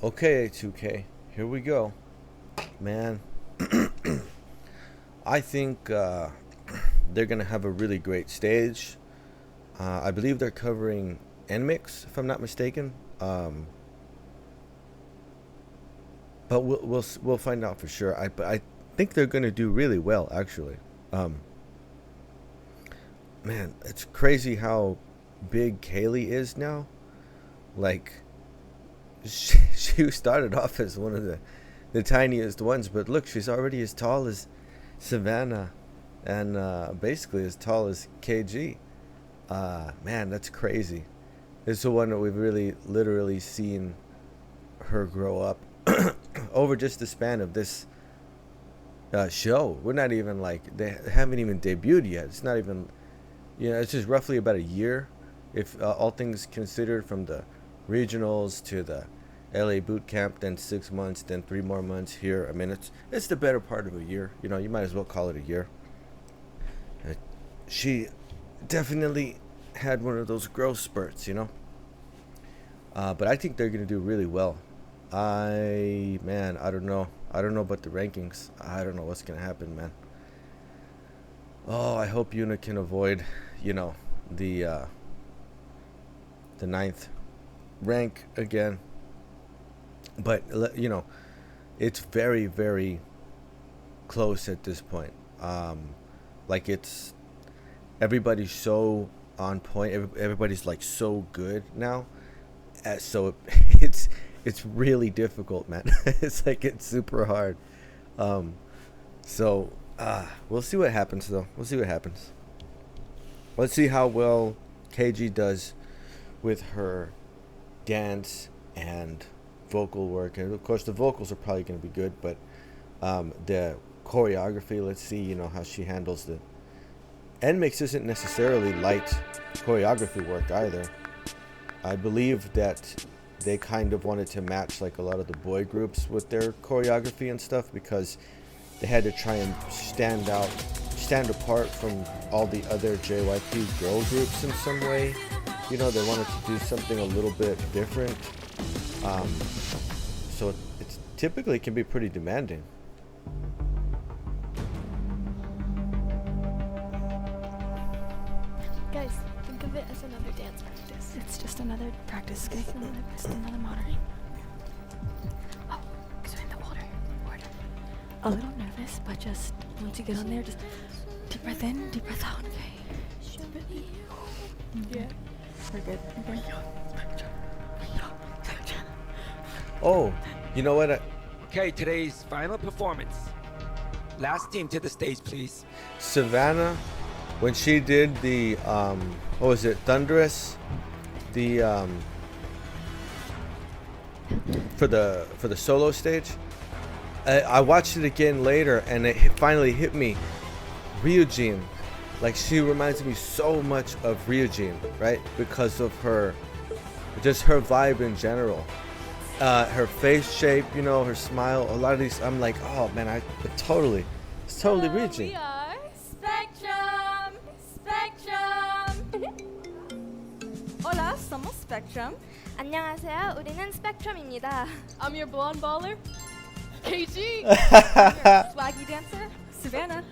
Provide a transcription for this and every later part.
Okay, A2K, here we go. Man, I think they're going to have a really great stage. I believe they're covering NMIX, if I'm not mistaken. But we'll find out for sure. I think they're going to do really well, actually. Man, it's crazy how big Kaylee is now. Like, she started off as one of the tiniest ones, but look, she's already as tall as Savanna and basically as tall as KG. Man, that's crazy. It's the one that we've really literally seen her grow up over just the span of this show. We're not even like, they haven't even debuted yet. It's not even, it's just roughly about a year, if all things considered, from the regionals to the LA boot camp, then 6 months, then 3 more months here. I mean, it's the better part of a year. You might as well call it a year. She definitely had one of those growth spurts, but I think they're gonna do really well. I don't know about the rankings. I don't know what's gonna happen, man. Oh, I hope Yuna can avoid the 9th rank again, but it's very, very close at this point. Like, it's everybody's so on point. Everybody's like so good now, so it's really difficult, man. It's super hard. So we'll see what happens, though. We'll see what happens. Let's see how well KG does with her dance and vocal work, and of course the vocals are probably going to be good, but the choreography, let's see how she handles the NMIX. Isn't necessarily light choreography work either. I believe that they kind of wanted to match like a lot of the boy groups with their choreography and stuff, because they had to try and stand apart from all the other JYP girl groups in some way. They wanted to do something a little bit different. So it's typically can be pretty demanding. Guys, think of it as another dance practice. It's just another practice, guys. Just another monitoring. Oh, because we're in the water. A little nervous, but just once you get on there, just deep breath in, deep breath out. Okay. Yeah. We're good. Okay. Oh, you know what? Okay, today's final performance. Last team to the stage, please. Savanna, when she did the what was it, Thunderous, the for the solo stage, I watched it again later, and it finally hit me. Ryujin, like, she reminds me so much of Ryujin, right? Because of her vibe in general. Her face shape, her smile, a lot of these, I'm like, oh man, it's totally Ryujin. We are Spectrum! Hola, somos Spectrum. 안녕하세요, 우리는 스펙트럼입니다. I'm your blonde baller, KG. Swaggy dancer, Savanna.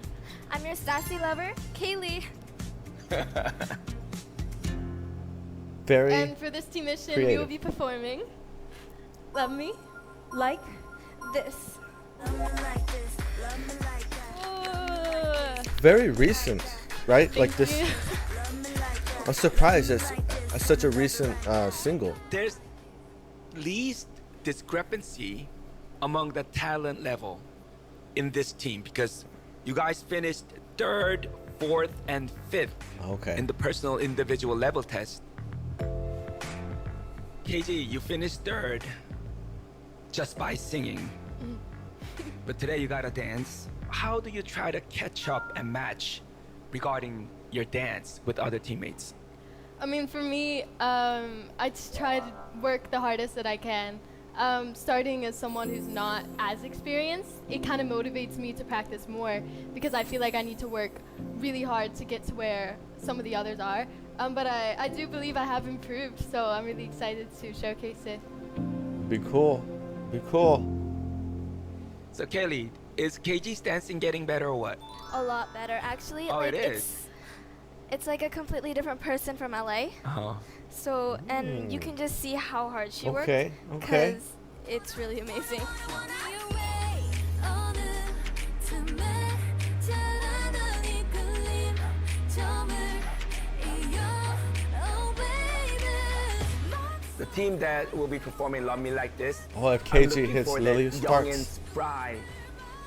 I'm your sassy lover, Kaylee. Very And for this team mission, we creative. will be performing Love Me Like This. very recent, right? Thank Like this. you. I'm surprised it's such a recent single. There's least discrepancy among the talent level in this team, because you guys finished 3rd, 4th, and 5th Okay. in the personal individual level test. KG, you finished 3rd just by singing. But today you gotta dance. How do you try to catch up and match regarding your dance with other teammates? I mean, for me, I just try to work the hardest that I can. Starting as someone who's not as experienced, it kind of motivates me to practice more, because I feel like I need to work really hard to get to where some of the others are. But I do believe I have improved, so I'm really excied to showcase it. Be cool. Be cool. So Kaylee, is KG's dancing getting better or what? A lot better, actually. Oh, like it is? It's like a completely different person from LA. Uh-huh. So, and you can just see how hard she worked. Okay, okay. Because it's really amazing. The team that will be performing Love Me Like This. Oh, if I'm KG looking hits for Lily that Sparks. young and spry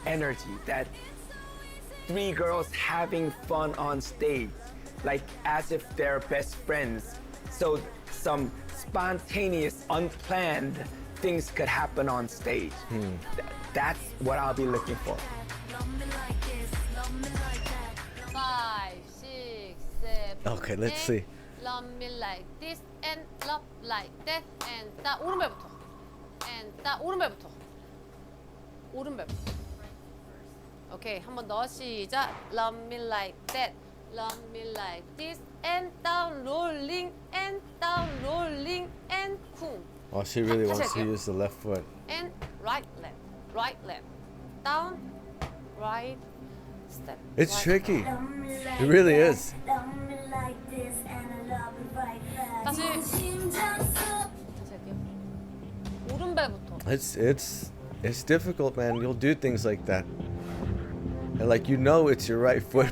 energy, that three girls having fun on stage, like as if they're best friends. So some spontaneous, unplanned things could happen on stage. That's what I'll be looking for. 5, 6, 7. Okay, let's see. Love me like this and love like that and 딱 오른발부터. And 딱 오른발부터. 오른발부터. 오케이, 한 번 더 시작. Love me like that. Love me like this and down rolling and down rolling and cool. Oh, she really wants to use the left foot. And right left. Down, right, step. It's right, tricky. It really is. 다시 할게요. 오른발부터. It's difficult, man. You'll do things like that. And like you know it's your right foot,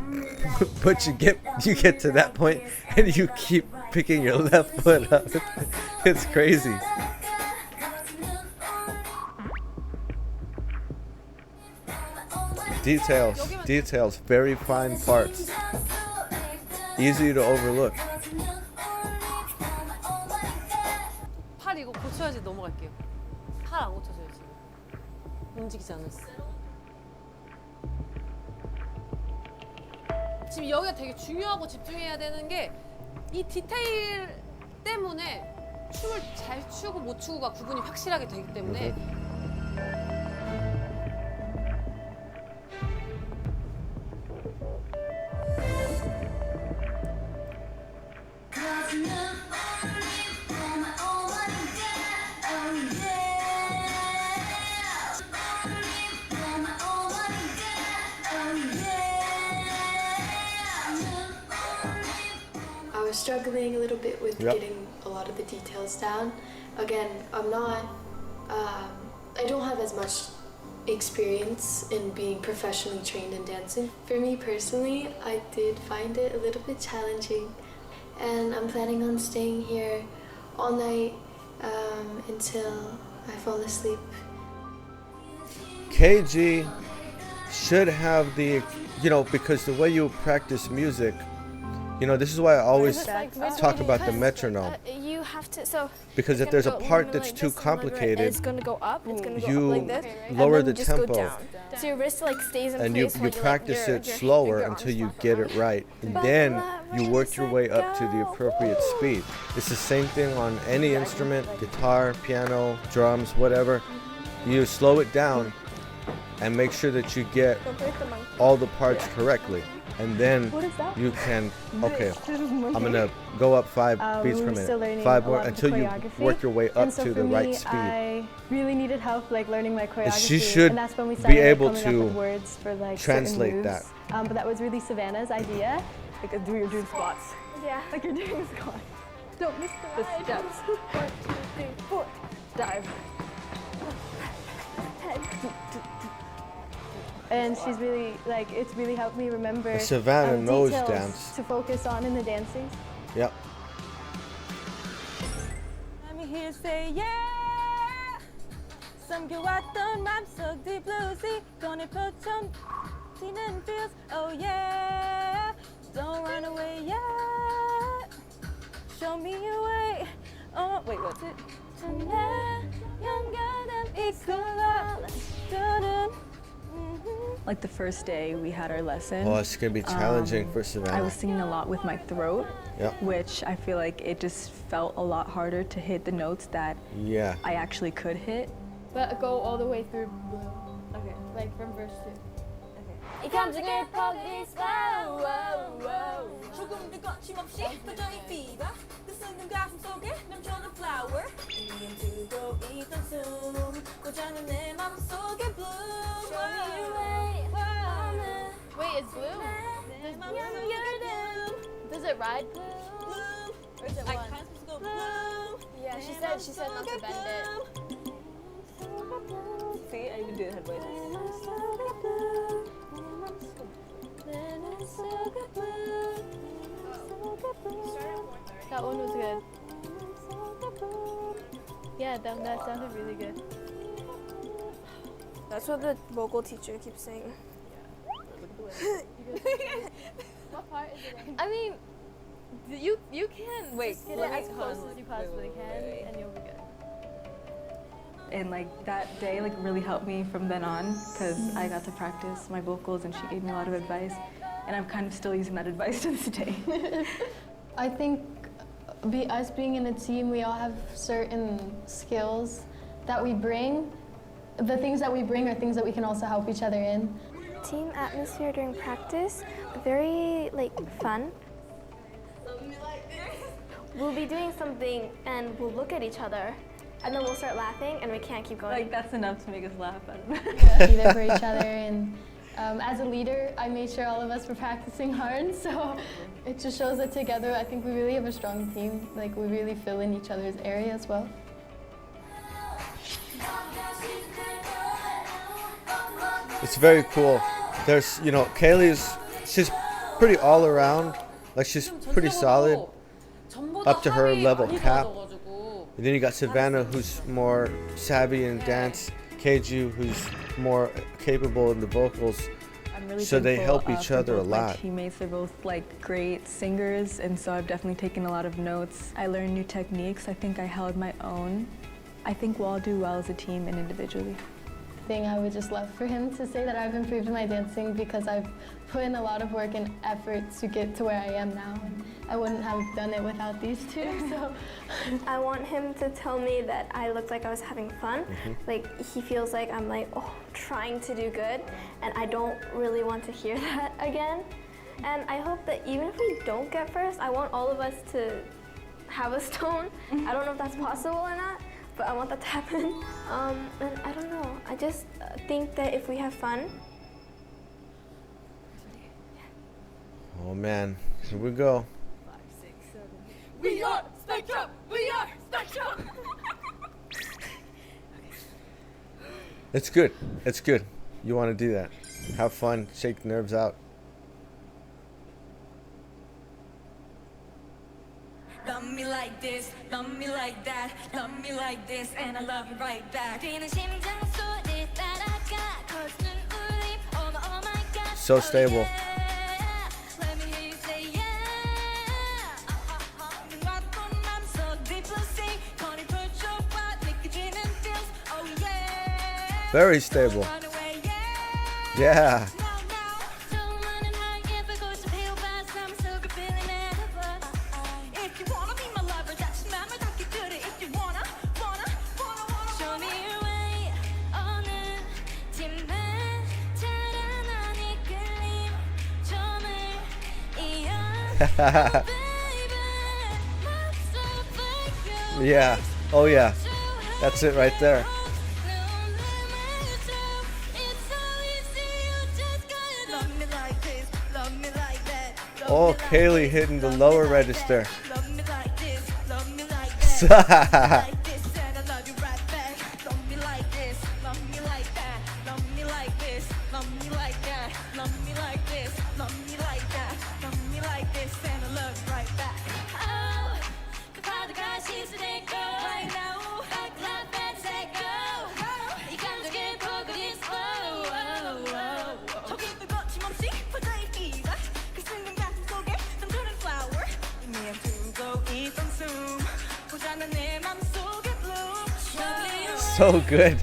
but you get to that point and you keep picking your left foot up. It's crazy. Details, very fine parts. Easy to overlook. 팔 이거 고쳐야지 넘어갈게요. 팔 안 고쳐져요 지금. 움직이지 않았어. 지금 여기가 되게 중요하고 집중해야 되는 게 이 디테일 때문에 춤을 잘 추고 못 추고가 구분이 확실하게 되기 때문에 I was struggling a little bit with getting a lot of the details down. Again, I don't have as much experience in being professionally trained in dancing. For me personally, I did find it a little bit challenging, and I'm planning on staying here all night until I fall asleep. KG should have the, because the way you practice music, this is why I always talk about the metronome. You have to, so Because if there's a part that's too complicated, it's going to go up, it's going to go you up like this, lower and the then just go tempo. down. So your wrist stays in and place you while you're, practice your- it your- slower your until arms you flop get out. it right. And then you work your way up to the appropriate speed. It's the same thing on any instrument, guitar, piano, drums, whatever. You slow it down and make sure that you get all the parts correctly. And then you can, okay, I'm gonna go up 5 beats per minute. 5 more until you work your way up to the right speed. I really needed help learning my choreography. She should and that's when we be started able coming to up with words for translate certain moves. that. But that was really Savanna's idea. You're doing squats. Yeah. Like you're doing squats. Don't miss the steps. 1, 2, 3, 4. Dive. And she's really it's really helped me remember Savanna knows details dance. to focus on in the dancing. Yep. Let me hear you say yeah. 숨겨왔던 맘속 deep blue sea 꺼내 펼쳐 튀는 feels. Oh yeah. Don't run away yet. Show me your way. Oh wait, what's it? tonight 영원한 이끌어 두는. Like the first day we had our lesson, Oh, it's gonna be challenging for I Savanna. was singing a lot with my throat, Yep. which I feel like it just felt a lot harder to hit the notes that Yeah. I actually could hit. But go all the way through blue. Okay. Like from verse 2. 이 감정을 포기했어. 조금 더 거침없이 표정이 피가 그 순간 가슴 속에 넘쳐는 flower 두고 있던 숨 고장난 내 맘속에 bloom Show me your way. Wait, it's blue? Does it ride blue? Or is it Like one? kind of supposed to go bloom. Yeah, she said not to bend it. See, I even do the head voice. That one was good. Yeah, that sounded really good. That's what the vocal teacher keeps saying. What part is it in? I mean, you can Wait, just get let it me- as hold close on, as you wait, possibly wait, can, wait. and you'll be good. And like that day like really helped me from then on because I got to practice my vocals and she gave me a lot of advice and I'm kind of still using that advice to this day. I think us being in a team, we all have certain skills that we bring. The things that we bring are things that we can also help each other in. Team atmosphere during practice, very fun. We'll be doing something and we'll look at each other and then we'll start laughing and we can't keep going. Like that's enough to make us laugh. Be there for each other, and as a leader, I made sure all of us were practicing hard, so it just shows that together I think we really have a strong team. Like we really fill in each other's area as well. It's very cool. There's, you know, she's pretty all around. Like she's pretty solid up to her level cap. And then you got Savanna, who's more savvy in dance. Keiju, who's more capable in the vocals. I'm really So they thankful, help each for other a both my lot. teammates, they're both like great singers, and so I've definitely taken a lot of notes. I learned new techniques. I think I held my own. I think we'll all do well as a team and individually. I would just love for him to say that I've improved my dancing because I've put in a lot of work and effort to get to where I am now. And I wouldn't have done it without these two. So I want him to tell me that I looked like I was having fun. Like he feels like I'm trying to do good, and I don't really want to hear that again. And I hope that even if we don't get first, I want all of us to have a stone. I don't know if that's possible or not, but I want that to happen. And I don't know, I just think that if we have fun. Oh man, here we go. 5, 6, 7. We are Spectrum! We are Spectrum! It's good. It's good. You want to do that. Have fun. Shake the nerves out. Love me like this, love me like that, love me like this, and I love you right back. So stable. Let me hear you say yeah. Very stable. Yeah. Yeah. Oh yeah. That's it right there. Oh, Kaylee hitting the lower register. So good.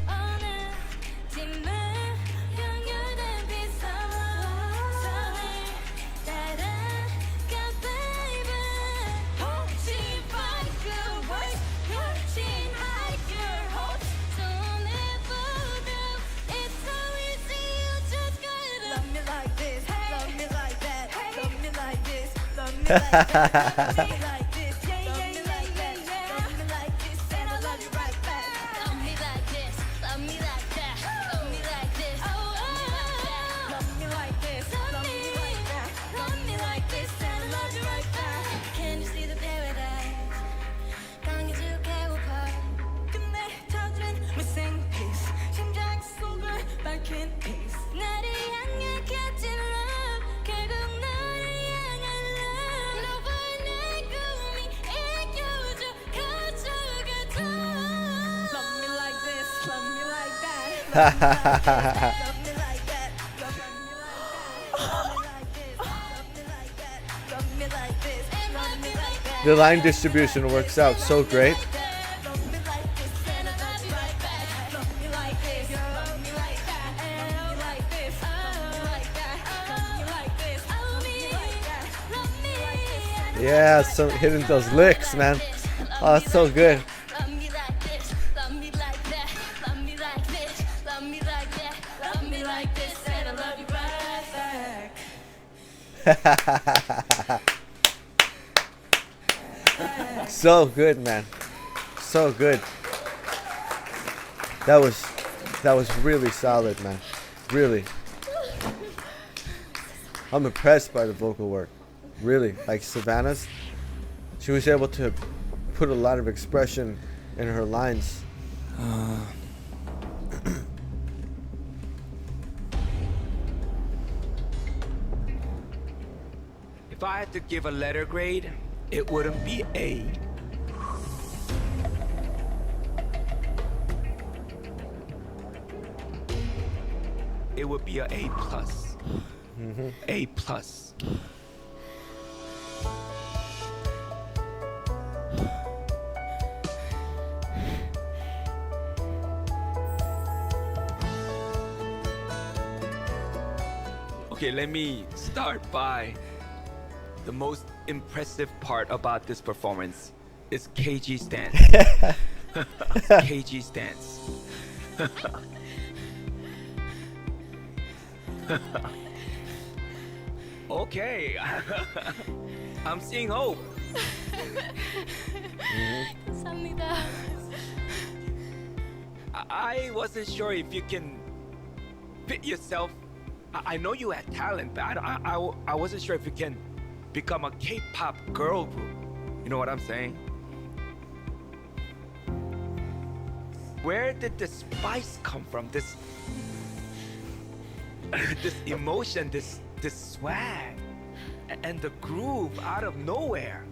twin peaks. 나를 향해 곁진 love, 결국 너를 향한 love. 너와의 내 꿈이 애껴줘 가져가도. Love me like this, love me like that. Love me like that, love me like that. Love me like this, love me like that. The line distribution works out so great. Yeah, so hitting those licks, man. Oh, it's so good. So good, man. So good. That was really solid, man. Really. I'm impressed by the vocal work. Really, like Savanna's, she was able to put a lot of expression in her lines. If I had to give a letter grade, it wouldn't be A. It would be a A+. A+. Okay, let me start by the most impressive part about this performance is KG stance. KG stance. Okay, I'm seeing hope. 감사합니다. I wasn't sure if you can fit yourself. I know you had talent, but I wasn't sure if you can become a K-pop girl group. You know what I'm saying? Where did the spice come from? This emotion, this swag, and the groove out of nowhere.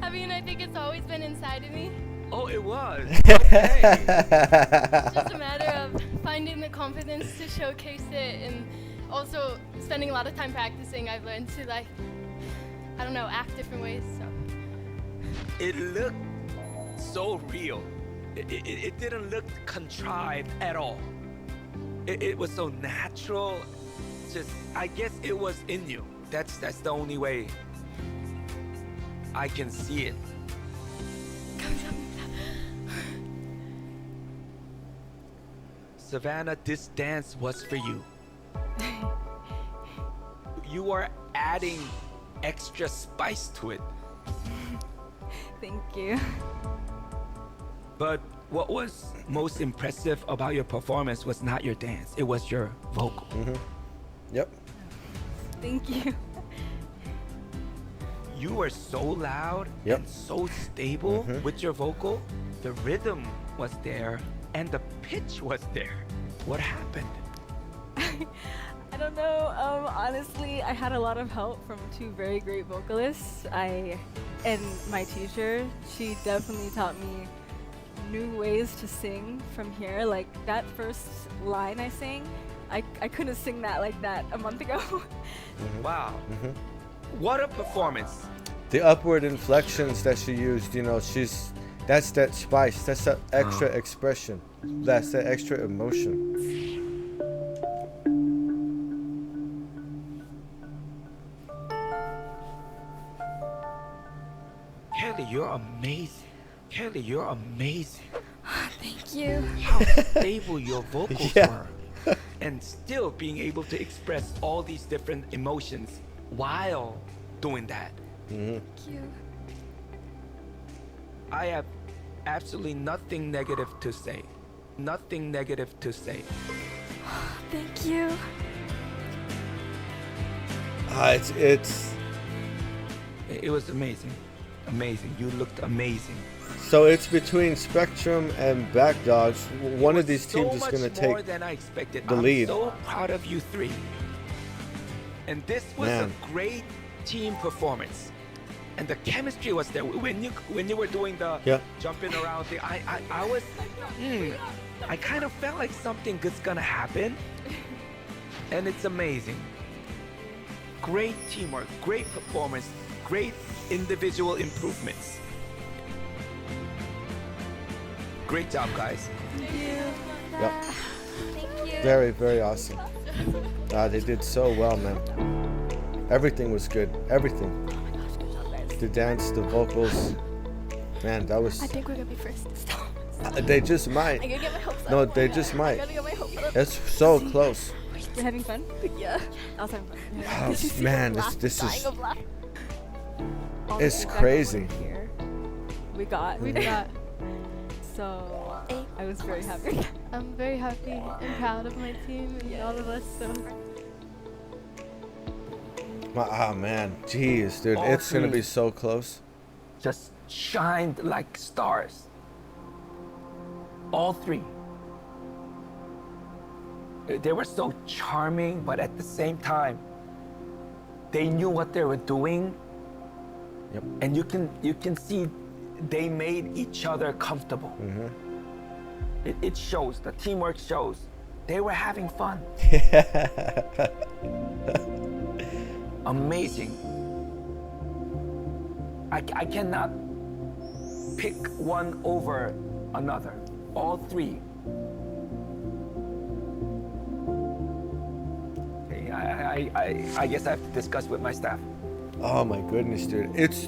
I mean, I think it's always been inside of me. Oh, it was. Okay. It's just a matter of finding the confidence to showcase it, and also spending a lot of time practicing. I've learned to, like, I don't know, act different ways. So It looked so real. It didn't look contrived at all. It was so natural. Just, I guess it was in you. That's the only way I can see it. 감사합니다. Savanna, this dance was for you. You are adding extra spice to it. Thank you. But what was most impressive about your performance was not your dance, it was your vocal. Yep. Thank you. You were so loud Yep. and so stable with your vocal. The rhythm was there and the pitch was there. What happened? I don't know. Honestly, I had a lot of help from two very great vocalists. And my teacher, she definitely taught me new ways to sing from here. Like that first line I sang, I couldn't sing that like that a month ago. Wow. What a performance. The upward inflections that she used, you know, that's that spice, that's that extra expression, that's that extra emotion. Kaylee, you're amazing. Kaylee, you're amazing. Thank you. How stable your vocals Yeah. were. And still being able to express all these different emotions while doing that. Thank you. I have absolutely nothing negative to say. Nothing negative to say. Thank you. It's It was amazing. Amazing. You looked amazing. So it's between Spectrum and Back Dogs. One of these teams is going to take the lead. I'm so proud of you three. And this was a great team performance. And the chemistry was there. When you were doing the jumping around thing, I was, I kind of felt like something good's gonna happen. And it's amazing. Great teamwork, great performance, great individual improvements. Great job, guys. Thank you. Yep. Thank you. Very, very awesome. They did so well, man. Everything was good. Everything. The dance, the vocals. Man, that was... I think we're gonna be first. Stop. They just might. I'm gonna get my hopes up. No, they just might. I'm gonna get my hopes up. It's so close. You're having fun? Yeah. I was having fun. Oh, man, this Dying is... of laughter. It's crazy. Here. We got. So I was very happy. I'm very happy and proud of my team and all of us. So Oh, man. Jeez, dude. All It's going to three. be so close. Just shined like stars. All three. They were so charming, but at the same time, they knew what they were doing. Yep. And you can see they made each other comfortable. It shows, the teamwork shows. They were having fun. Amazing. I cannot pick one over another. All three. Okay, I guess I have to discuss with my staff. Oh, my goodness, dude. It's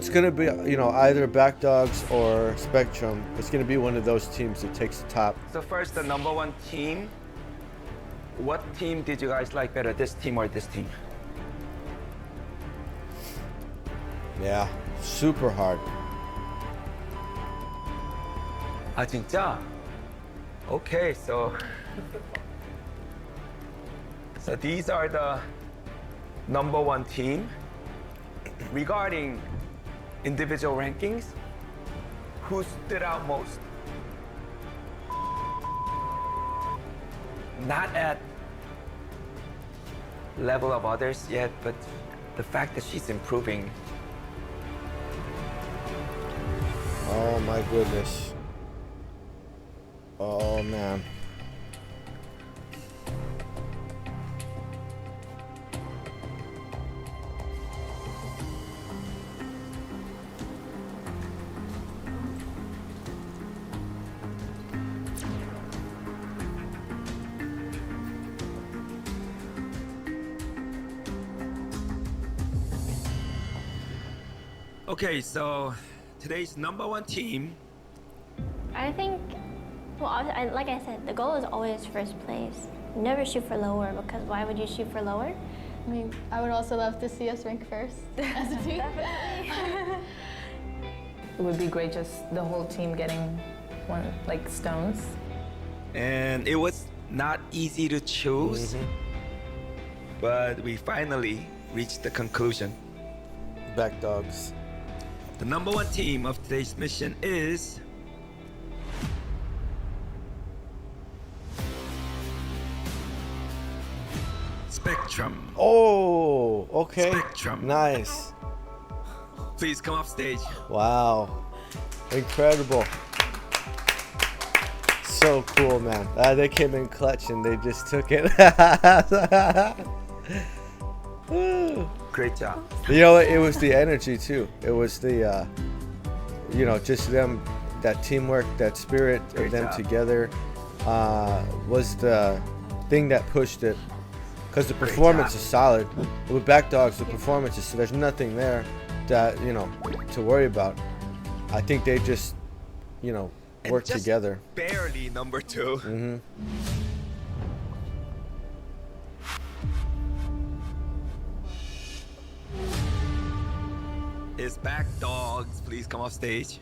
going to be, either Back Dogs or Spectrum. It's going to be one of those teams that takes the top. So first, the number one team. What team did you guys like better, this team or this team? Yeah, super hard. 아 진짜? Okay, so these are the number one team. Regarding individual rankings, who stood out most? Not at level of others yet, but the fact that she's improving. Oh, my goodness. Oh, man. Okay, so today's number one team. I think, like I said, the goal is always first place. Never shoot for lower, because why would you shoot for lower? I mean, I would also love to see us rank first as a team. It would be great just the whole team getting one, like stones. And it was not easy to choose, but we finally reached the conclusion. Back Dogs. The number one team of today's mission is Spectrum. Oh, okay. Spectrum. Nice. Please come off stage. Wow. Incredible. So cool, man. They came in clutch and they just took it. Woo. Great job. You know, it was the energy too. It was the, just them, that teamwork, that spirit Great of them job. together was the thing that pushed it. Because the Great performance job. is solid. With Back Dogs, the performance is, there's nothing there that, to worry about. I think they just, And work just together. Barely number two. Is Back Dogs, please come off stage.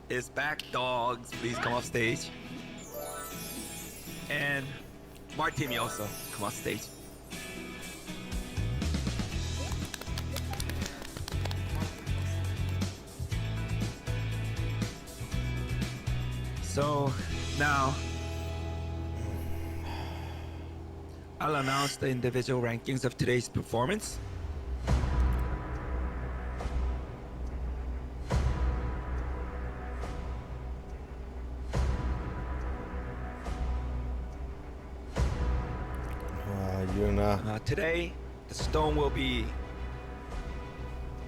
Is Back Dogs, please come off stage. And Martini also, come off stage. So now I'll announce the individual rankings of today's performance. Yuna. Today, the stone will be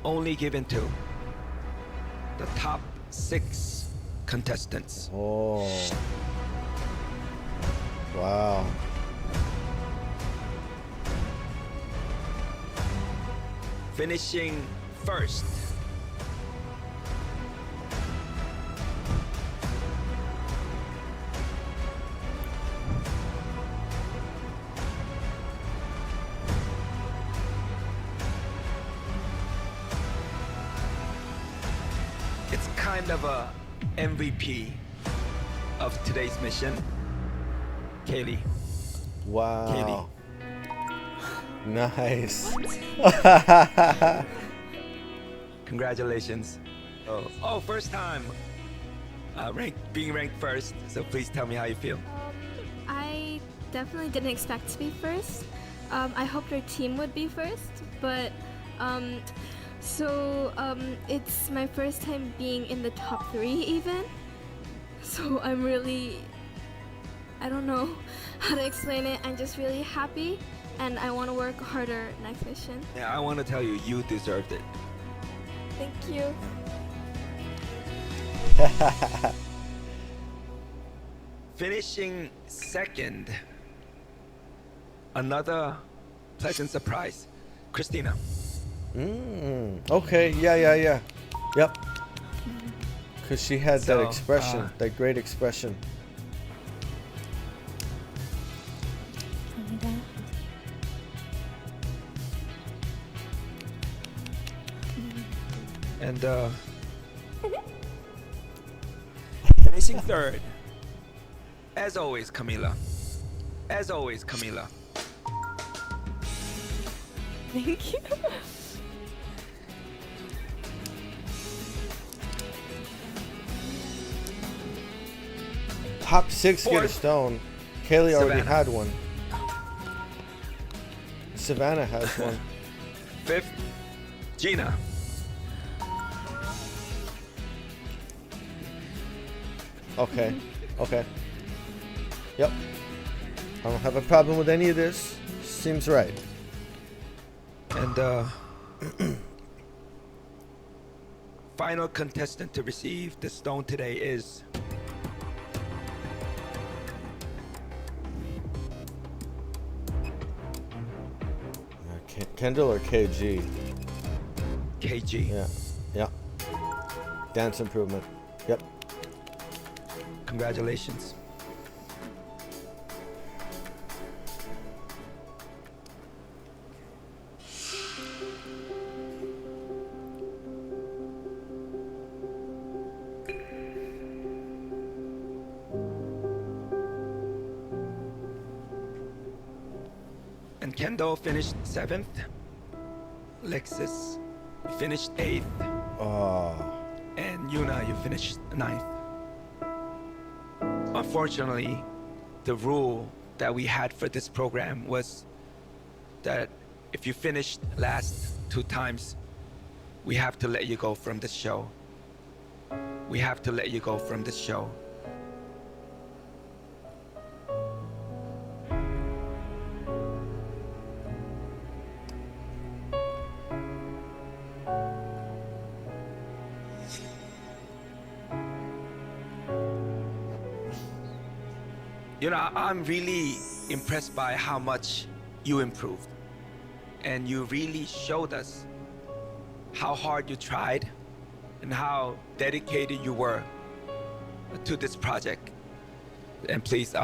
only given to the top 6 contestants. Oh. Wow. Finishing first. It's kind of a MVP of today's mission. Kaylee. Wow. Kaylee. Nice. Congratulations. Oh, first time being ranked first. So please tell me how you feel. I definitely didn't expect to be first. I hoped our team would be first, but it's my first time being in the top 3 even. So I don't know how to explain it. I'm just really happy. And I want to work harder next mission. Yeah, I want to tell you, you deserved it. Thank you. Finishing second. Another pleasant surprise. Cristina. Okay, yeah. Yep. Because she had that expression, that great expression. And finishing third, as always, Camila. As always, Camila. Thank you. Top 6 get a stone. Kaylee already Savanna. had one. Savanna has one. 5th, Gina. Okay. Yep. I don't have a problem with any of this. Seems right. And final contestant to receive the stone today is Kendall or KG? KG. Yeah. Dance improvement. Yep. Congratulations. And Kendall finished 7th. Alexis finished 8th. And Yuna, you finished 9th. Unfortunately, the rule that we had for this program was that if you finished last 2 times, we have to let you go from the show. We have to let you go from the show. You know, I'm really impressed by how much you improved. And you really showed us how hard you tried and how dedicated you were to this project. And please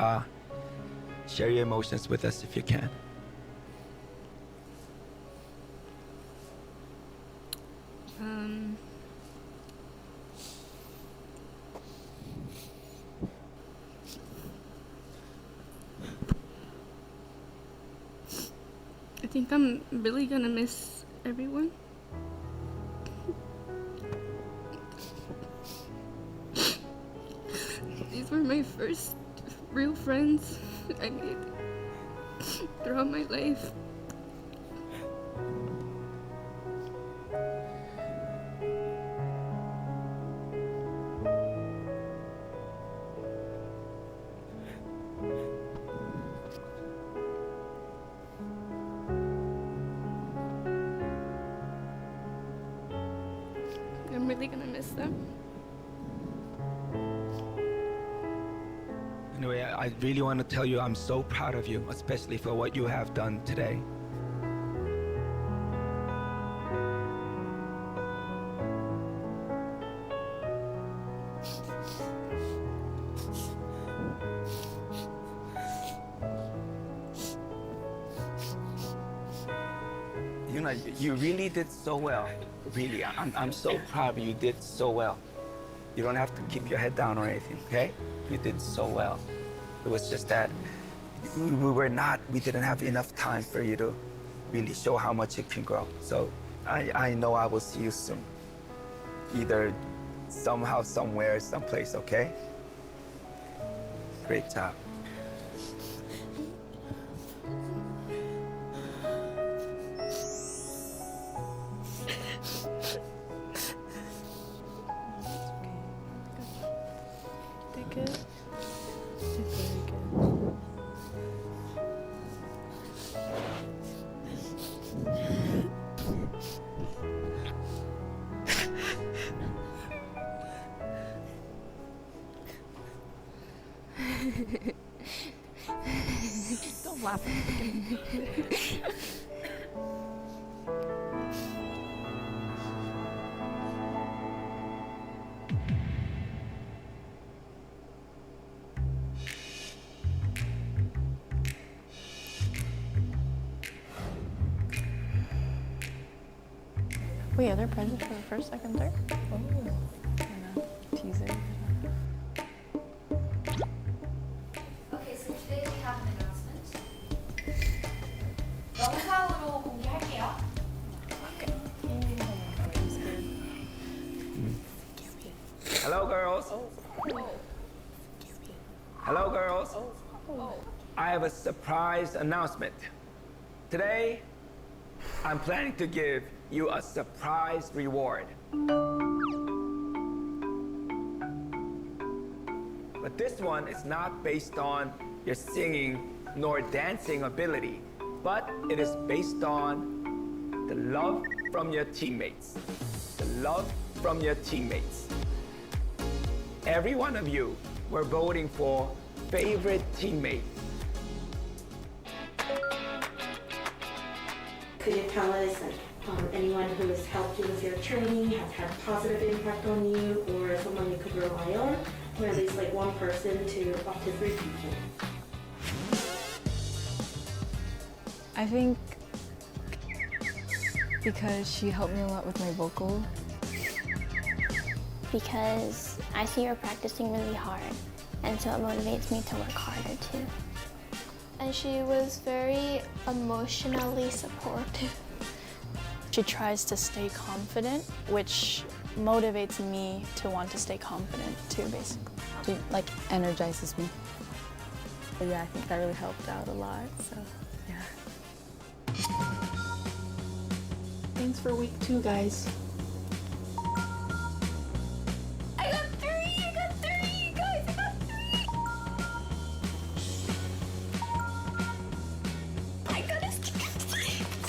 share your emotions with us if you can. I think I'm really gonna miss everyone. These were my first real friends I made throughout my life. I'm really gonna miss them. Anyway, I really want to tell you I'm so proud of you, especially for what you have done today. Yuna, you really did so well. Really, I'm so proud of you. You did so well. You don't have to keep your head down or anything, okay? You did so well. It was just that we didn't have enough time for you to really show how much it can grow. So I know I will see you soon. Either somehow, somewhere, someplace, okay? Great job. Good. Did very good. Don't laugh at me. Wait, are there prizes for the first, second, third? Oh, teaser. Okay, so today we have an announcement. 영상으로 공개할게요. Hello, girls. Hello, girls. I have a surprise announcement. Today, I'm planning to give you a surprise reward. But this one is not based on your singing nor dancing ability, but it is based on the love from your teammates. The love from your teammates. Every one of you were voting for favorite teammate. Could you tell us, like, anyone who has helped you with your training, has had positive impact on you, or someone you could rely on, or at least like one person to up to 3 people? I think because she helped me a lot with my vocal. Because I see her practicing really hard, and so it motivates me to work harder too. And she was very emotionally supportive. She tries to stay confident, which motivates me to want to stay confident too, basically. She like energizes me. But yeah, I think that really helped out a lot, so yeah. Thanks for week 2, guys. I got 3, guys, I got 3. I got a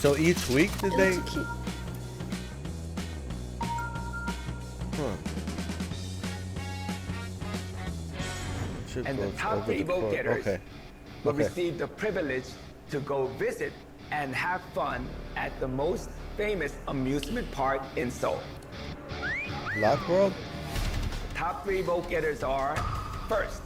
So each week did they? And the top 3 vote getters will receive the privilege to go visit and have fun at the most famous amusement park in Seoul. Lock World? The top 3 vote getters are, first,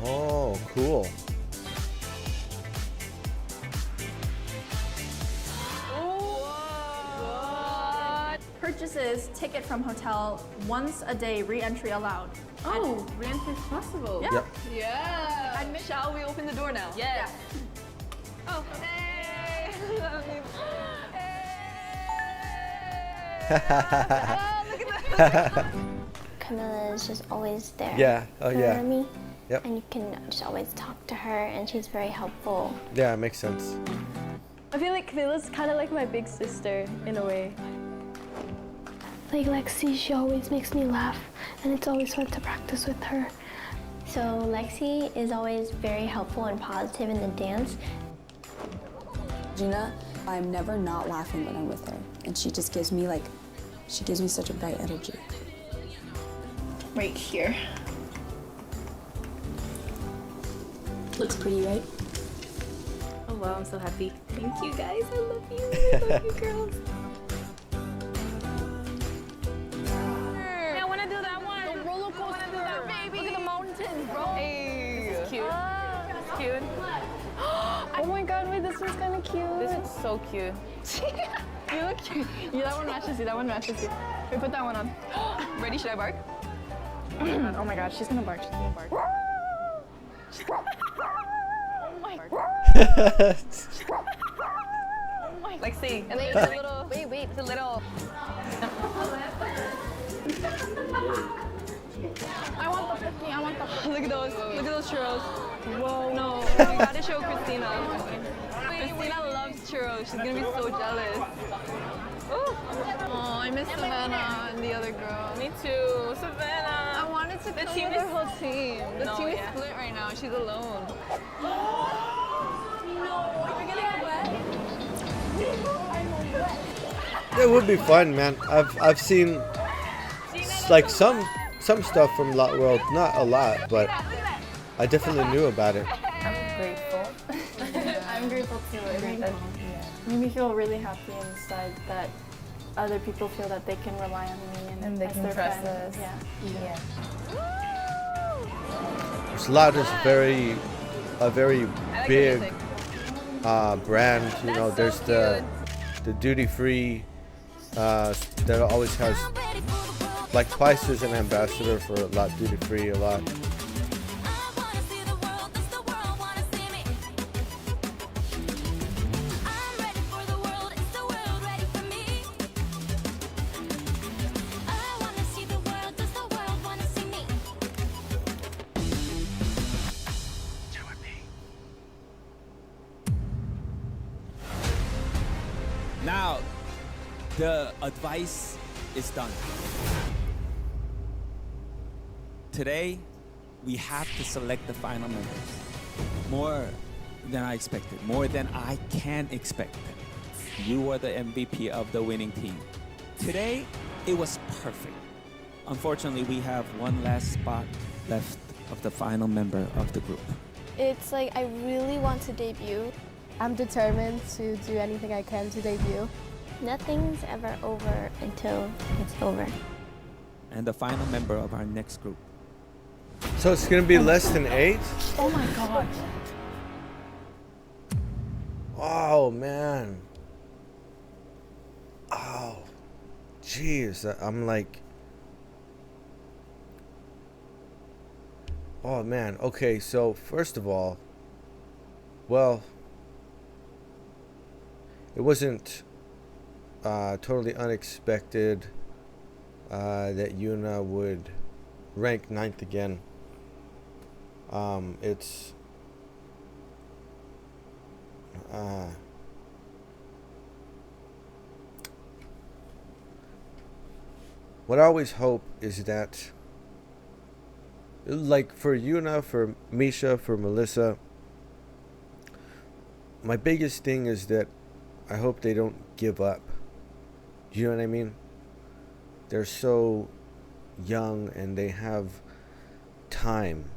Oh, cool. Purchases ticket from hotel once a day, re-entry allowed. Oh, re-entry is possible. Yeah. Yep. Yeah. And Shall we open the door now? Yes. Oh, hey! Camila is just always there. Yeah. Oh, for yeah. me. Yep. And you can just always talk to her, and she's very helpful. Yeah, it makes sense. I feel like Camila's kind of like my big sister in a way. Like Lexi, she always makes me laugh, and it's always fun to practice with her. So Lexi is always very helpful and positive in the dance. Gina, I'm never not laughing when I'm with her, and she just gives me such a bright energy. Right here. Looks pretty, right? Oh wow, I'm so happy. Thank you guys, I love you. I love you girls. I want to do that one. The roller coaster, baby. Look at the mountains, bro. Hey. This is cute. It's cute. Oh my god, wait, this one's kind of cute. This is so cute. You look cute. Yeah, that one matches you, that one matches you. Wait, put that one on. Ready, should I bark? Oh my god, she's gonna bark, she's gonna bark. Oh my god. Oh my. Like, see. And then it's a little. Wait, it's a little. I want the cookie. I want the. Look at those churros. Whoa. No, you gotta show Cristina. Cristina loves churros. She's gonna be so jealous. Oh, I miss Savanna and the other girl. Me too, Savanna. I wanted to come with her whole team. The team is split right now. She's alone. No, you're getting wet. It would be fun, man. I've seen like some stuff from Lot World, not a lot, but I definitely knew about it. I'm grateful. I'm grateful too. It made me feel really happy inside that other people feel that they can rely on me and they as can their trust friend. us. Yeah. Lot is a very big brand. You know, there's the duty free that always has like twice as an ambassador for Lot duty free a lot. Now, the advice is done. Today, we have to select the final members. More than I expected, more than I can expect. You were the MVP of the winning team. Today, it was perfect. Unfortunately, we have one last spot left of the final member of the group. It's like I really want to debut. I'm determined to do anything I can to debut. Nothing's ever over until it's over. And the final member of our next group. So it's gonna be less than 8? Oh my god. Oh man. Oh, jeez. I'm like, oh man. Okay, so first of all, well, it wasn't totally unexpected that Yuna would rank 9th again. It's what I always hope is that, like for Yuna, for Misha, for Melissa, my biggest thing is that I hope they don't give up. Do you know what I mean? They're so young and they have time,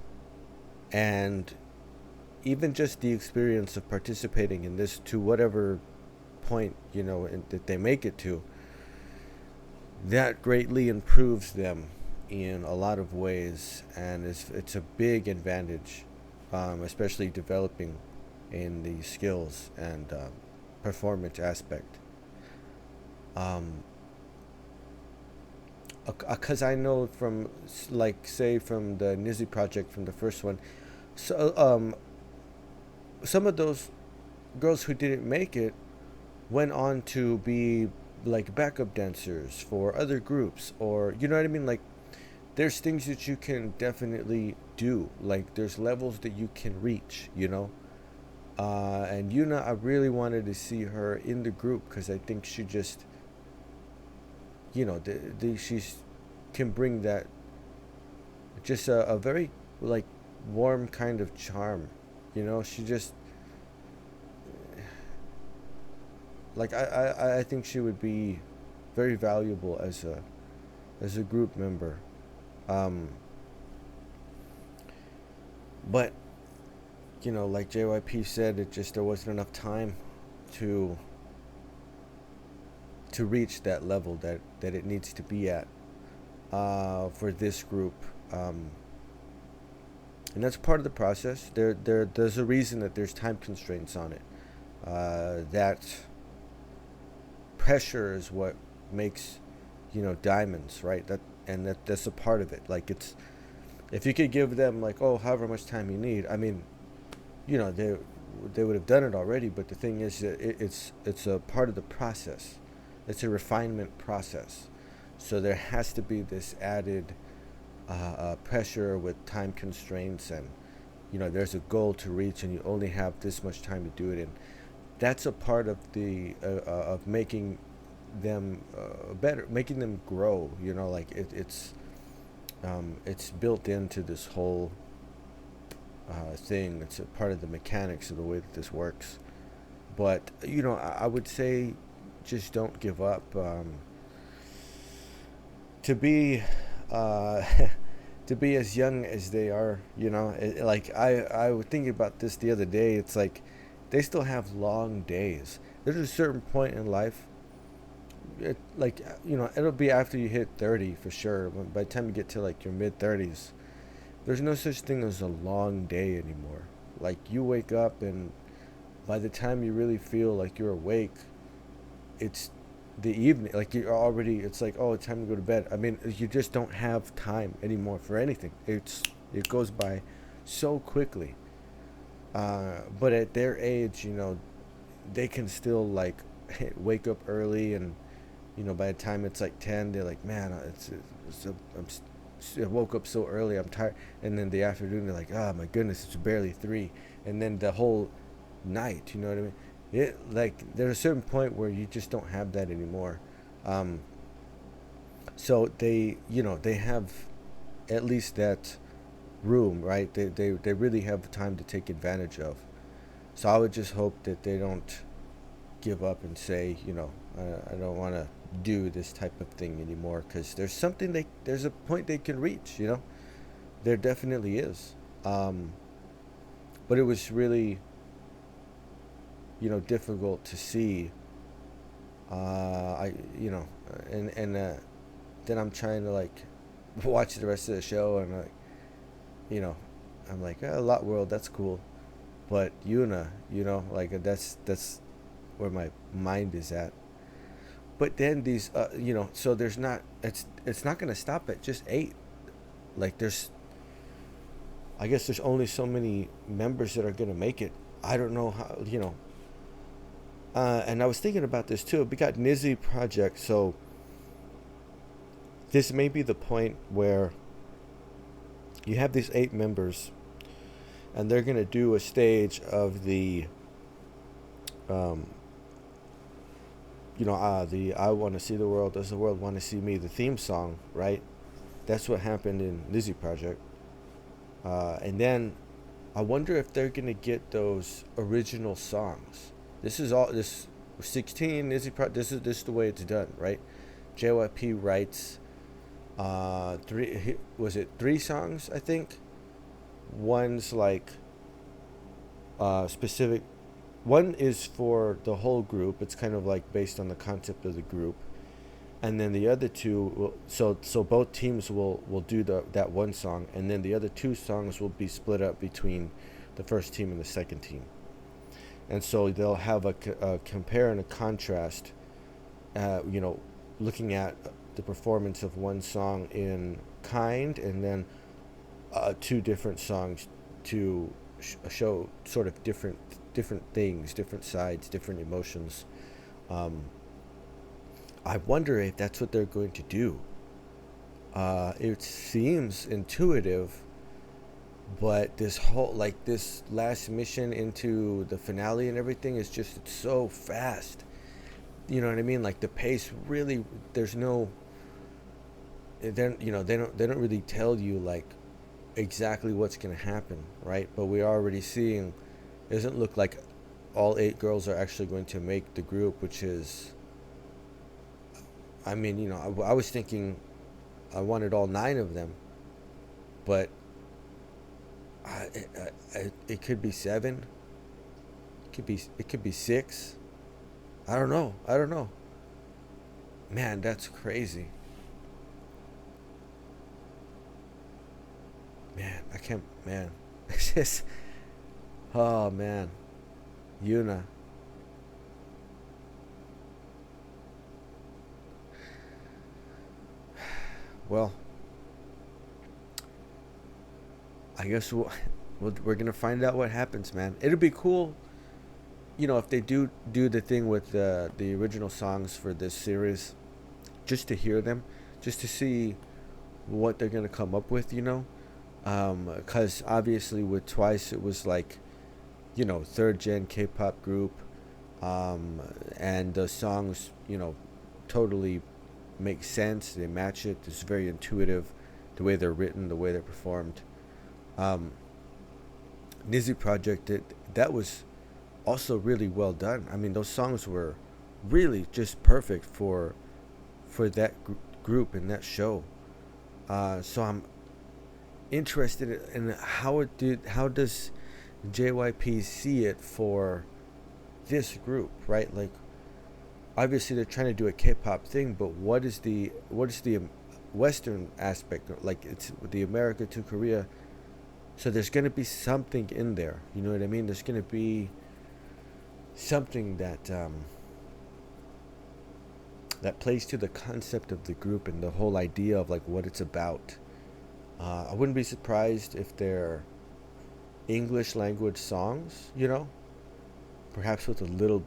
and even just the experience of participating in this to whatever point, you know, that they make it to, that greatly improves them in a lot of ways, and it's a big advantage, especially developing in the skills and performance aspect. Because I know from, like, say from the Nizzy project, from the first one, So some of those girls who didn't make it went on to be like backup dancers for other groups, or you know what I mean, like there's things that you can definitely do, like there's levels that you can reach, you know. And Yuna, I really wanted to see her in the group because I think she just, you know, she's can bring that just a very like warm kind of charm, you know. She just like I think she would be very valuable as a group member. But you know, like JYP said, it just there wasn't enough time to reach that level that it needs to be at for this group. And that's part of the process. There's a reason that there's time constraints on it. That pressure is what makes, you know, diamonds, right? That's a part of it. Like it's, if you could give them like, oh, however much time you need, I mean, you know, they would have done it already. But the thing is that it's a part of the process. It's a refinement process. So there has to be this added pressure with time constraints, and you know, there's a goal to reach, and you only have this much time to do it. And that's a part of the of making them better, making them grow. You know, like it's built into this whole thing. It's a part of the mechanics of the way that this works. But you know, I would say just don't give up. To be to be as young as they are, you know, like I was thinking about this the other day. It's like they still have long days. There's a certain point in life, like, you know, it'll be after you hit 30 for sure. By the time you get to like your mid 30s, there's no such thing as a long day anymore. Like you wake up, and by the time you really feel like you're awake, it's the evening. Like you're already, it's like, oh, it's time to go to bed. I mean, you just don't have time anymore for anything. It goes by so quickly. But at their age, you know, they can still like wake up early, and you know, by the time it's like 10, they're like, man, I woke up so early, I'm tired. And then the afternoon, they're like, oh my goodness, it's barely 3. And then the whole night, you know what I mean? Like there's a certain point where you just don't have that anymore. So they, you know, they have at least that room, right? They really have time to take advantage of. So I would just hope that they don't give up and say, you know, I don't want to do this type of thing anymore, because there's there's a point they can reach, you know. There definitely is. But it was really, you know, difficult to see. You know, and then I'm trying to like watch the rest of the show, and like, you know, I'm like, oh, Lot World, that's cool, but Yuna, you know, like that's where my mind is at. But then these, you know, so there's not, it's not gonna stop at just 8. Like I guess there's only so many members that are gonna make it. I don't know how, you know. And I was thinking about this too. We got Nizzy Project, so this may be the point where you have these 8 members, and they're gonna do a stage of the, you know, the I Want to See the World, Does the World Want to See Me, the theme song, right? That's what happened in Nizzy Project. And then I wonder if they're gonna get those original songs. This is 16 Nizzy Project. This is the way it's done, right? JYP writes 3 songs, I think. One's like specific. One is for the whole group. It's kind of like based on the concept of the group. And then the other 2 will, so both teams will do that one song, and then the other 2 songs will be split up between the first team and the second team. And so they'll have a compare and a contrast, you know, looking at the performance of one song in kind, and then 2 different songs to show sort of different things, different sides, different emotions. I wonder if that's what they're going to do. It seems intuitive, but this whole, like, this last mission into the finale and everything is just, it's so fast. You know what I mean? Like, the pace really, there's no, then, you know, they don't really tell you like exactly what's going to happen, right? But we're already seeing, it doesn't look like all 8 girls are actually going to make the group, which is, I mean, you know, I was thinking I wanted all 9 of them, but it could be 7, it could be 6. I don't know. Man, that's crazy. Man, I can't, man. It's just, oh man. Yuna. Well, I guess we're gonna find out what happens, man. It'll be cool, you know, if they do the thing with the original songs for this series, just to hear them, just to see what they're gonna come up with, you know. Because obviously with Twice it was like, you know, 3rd gen K-pop group, and the songs, you know, totally make sense, they match it, it's very intuitive, the way they're written, the way they're performed. Nizzy Project, that was also really well done. I mean, those songs were really just perfect for that group and that show. So I'm interested in how does JYP see it for this group, right? Like, obviously they're trying to do a K-pop thing, but what is the Western aspect? Like, it's the America to Korea. So there's going to be something in there, you know what I mean? There's going to be something that that plays to the concept of the group and the whole idea of like what it's about. I wouldn't be surprised if they're English language songs, you know, perhaps with a little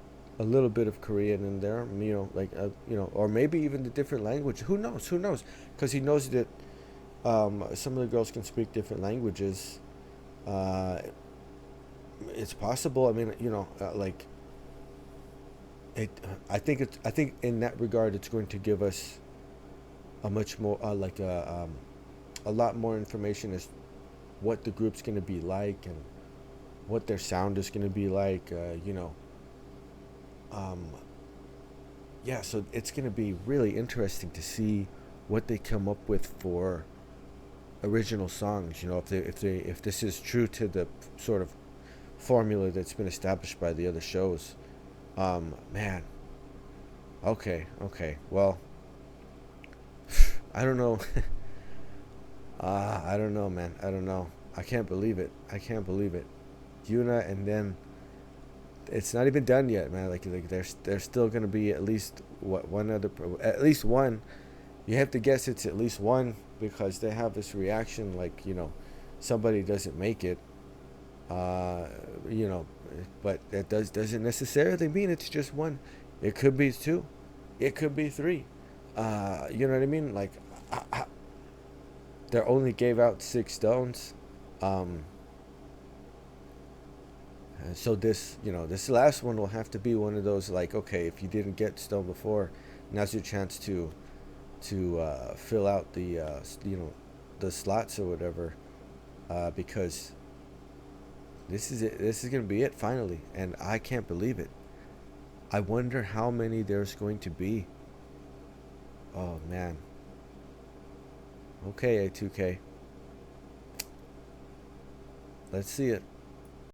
bit of Korean in there, you know, like you know, or maybe even the different language. Who knows? Because he knows that some of the girls can speak different languages. It's possible. I mean, you know, like I think in that regard, it's going to give us a much more a lot more information as what the group's going to be like and what their sound is going to be like. You know. Yeah, so it's going to be really interesting to see what they come up with for original songs. You know, if this is true to the sort of formula that's been established by the other shows. Man. Okay. Well, I don't know. I don't know, man. I don't know. I can't believe it. Yuna, and then it's not even done yet, man. Like there's still gonna be at least at least one. You have to guess it's at least one because they have this reaction like, you know, somebody doesn't make it. You know, but that doesn't necessarily mean it's just one. It could be 2. It could be 3. You know what I mean? Like, they only gave out 6 stones. So this, you know, this last one will have to be one of those like, okay, if you didn't get stone before, now's your chance to fill out the you know, the slots or whatever, because this is it. This is gonna be it finally, and I can't believe it. I wonder how many there's going to be. Oh man. Okay, A2K. Let's see it.